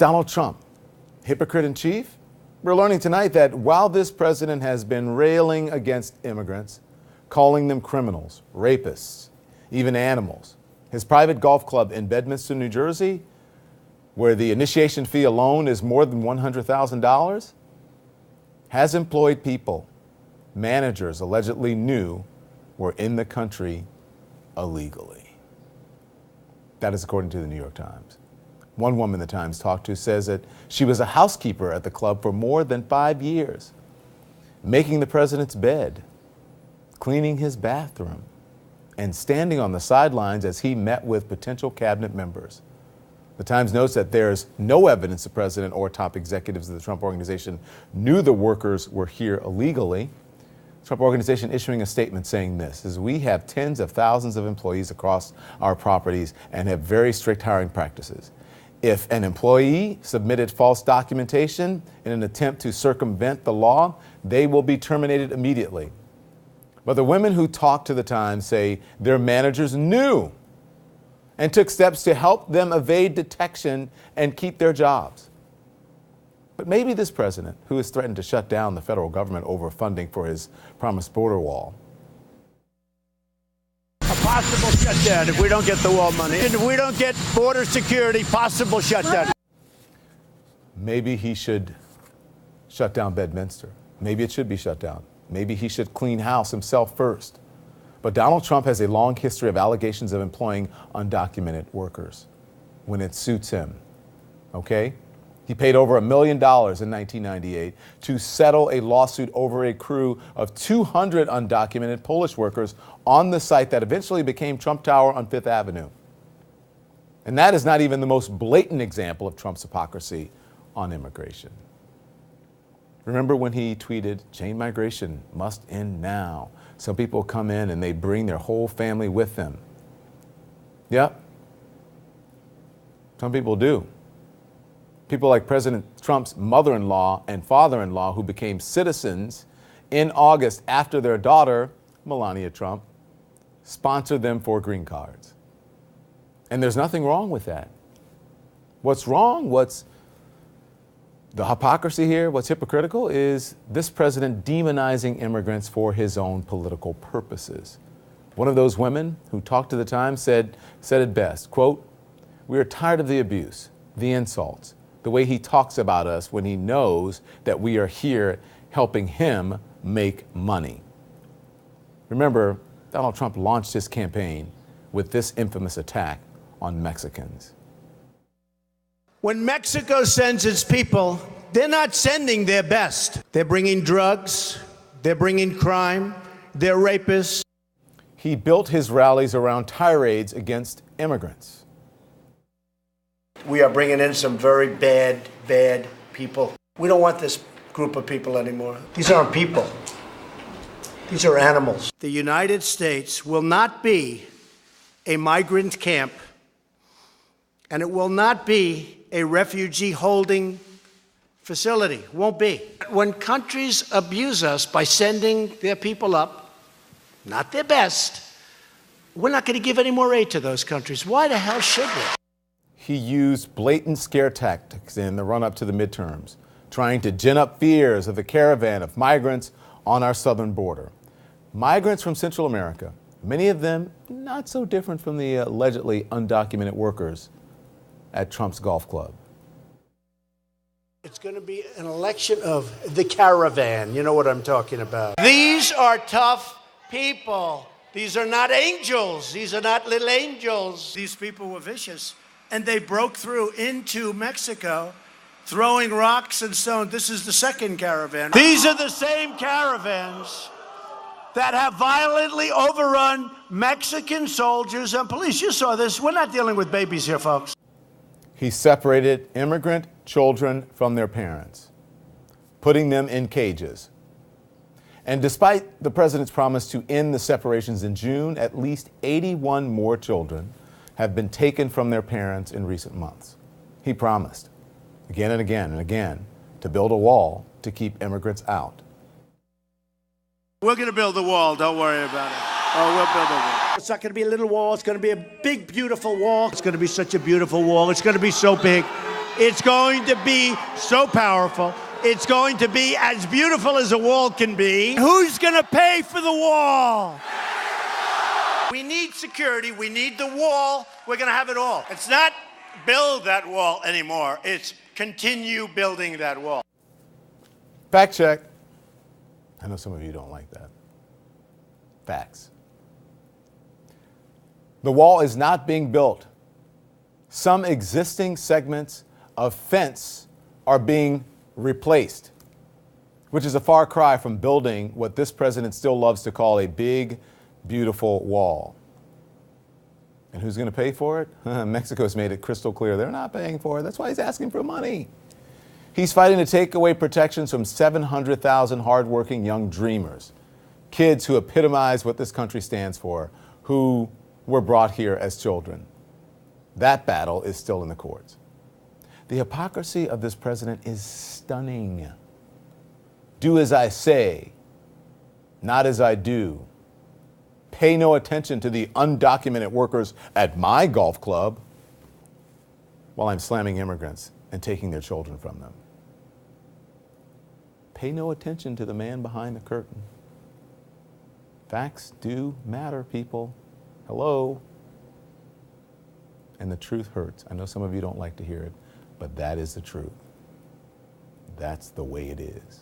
Donald Trump, hypocrite in chief? We're learning tonight that while this president has been railing against immigrants, calling them criminals, rapists, even animals, his private golf club in Bedminster, New Jersey, where the initiation fee alone is more than $100,000, has employed people managers allegedly knew were in the country illegally. That is according to the New York Times. One woman the Times talked to says that she was a housekeeper at the club for more than 5 years, making the president's bed, cleaning his bathroom, and standing on the sidelines as he met with potential cabinet members. The Times notes that there's no evidence the president or top executives of the Trump Organization knew the workers were here illegally. The Trump Organization issuing a statement saying this, is we have tens of thousands of employees across our properties and have very strict hiring practices. If an employee submitted false documentation in an attempt to circumvent the law, they will be terminated immediately. But the women who talked to the Times say their managers knew and took steps to help them evade detection and keep their jobs. But maybe this president, who has threatened to shut down the federal government over funding for his promised border wall. A possible shutdown if we don't get the wall money. And if we don't get border security, possible shutdown. Maybe he should shut down Bedminster. Maybe it should be shut down. Maybe he should clean house himself first. But Donald Trump has a long history of allegations of employing undocumented workers when it suits him. Okay? He paid over $1 million in 1998 to settle a lawsuit over a crew of 200 undocumented Polish workers on the site that eventually became Trump Tower on Fifth Avenue. And that is not even the most blatant example of Trump's hypocrisy on immigration. Remember when he tweeted, chain migration must end now. Some people come in and they bring their whole family with them. Yep. Some people do. People like President Trump's mother-in-law and father-in-law who became citizens in August after their daughter, Melania Trump, sponsored them for green cards. And there's nothing wrong with that. What's wrong, what's the hypocrisy here, what's hypocritical is this president demonizing immigrants for his own political purposes. One of those women who talked to the Times said it best, quote, "We are tired of the abuse, the insults, the way he talks about us when he knows that we are here helping him make money." Remember, Donald Trump launched his campaign with this infamous attack on Mexicans. When Mexico sends its people, they're not sending their best. They're bringing drugs, they're bringing crime, they're rapists. He built his rallies around tirades against immigrants. We are bringing in some very bad people. We don't want this group of people anymore. These aren't people. These are animals. The United States will not be a migrant camp, and it will not be a refugee holding facility. Won't be. When countries abuse us by sending their people up, not their best, we're not going to give any more aid to those countries. Why the hell should we? He used blatant scare tactics in the run-up to the midterms, trying to gin up fears of the caravan of migrants on our southern border. Migrants from Central America, many of them not so different from the allegedly undocumented workers at Trump's golf club. It's going to be an election of the caravan. You know what I'm talking about. These are tough people. These are not angels. These are not little angels. These people were vicious, and they broke through into Mexico, throwing rocks and stones. This is the second caravan. These are the same caravans that have violently overrun Mexican soldiers and police. You saw this. We're not dealing with babies here, folks. He separated immigrant children from their parents, putting them in cages. And despite the president's promise to end the separations in June, at least 81 more children have been taken from their parents in recent months. He promised again and again and again to build a wall to keep immigrants out. We're going to build a wall. Don't worry about it. Oh, we'll build a wall. It's not going to be a little wall. It's going to be a big, beautiful wall. It's going to be such a beautiful wall. It's going to be so big. It's going to be so powerful. It's going to be as beautiful as a wall can be. Who's going to pay for the wall? We need security. We need the wall. We're going to have it all. It's not build that wall anymore. It's continue building that wall. Fact check. I know some of you don't like that. Facts. The wall is not being built. Some existing segments of fence are being replaced, which is a far cry from building what this president still loves to call a big, beautiful wall. And who's going to pay for it? Mexico's made it crystal clear they're not paying for it. That's why he's asking for money. He's fighting to take away protections from 700,000 hardworking young dreamers, kids who epitomize what this country stands for, who were brought here as children. That battle is still in the courts. The hypocrisy of this president is stunning. Do as I say, not as I do. Pay no attention to the undocumented workers at my golf club while I'm slamming immigrants and taking their children from them. Pay no attention to the man behind the curtain. Facts do matter, people. Hello. And the truth hurts. I know some of you don't like to hear it, but that is the truth. That's the way it is.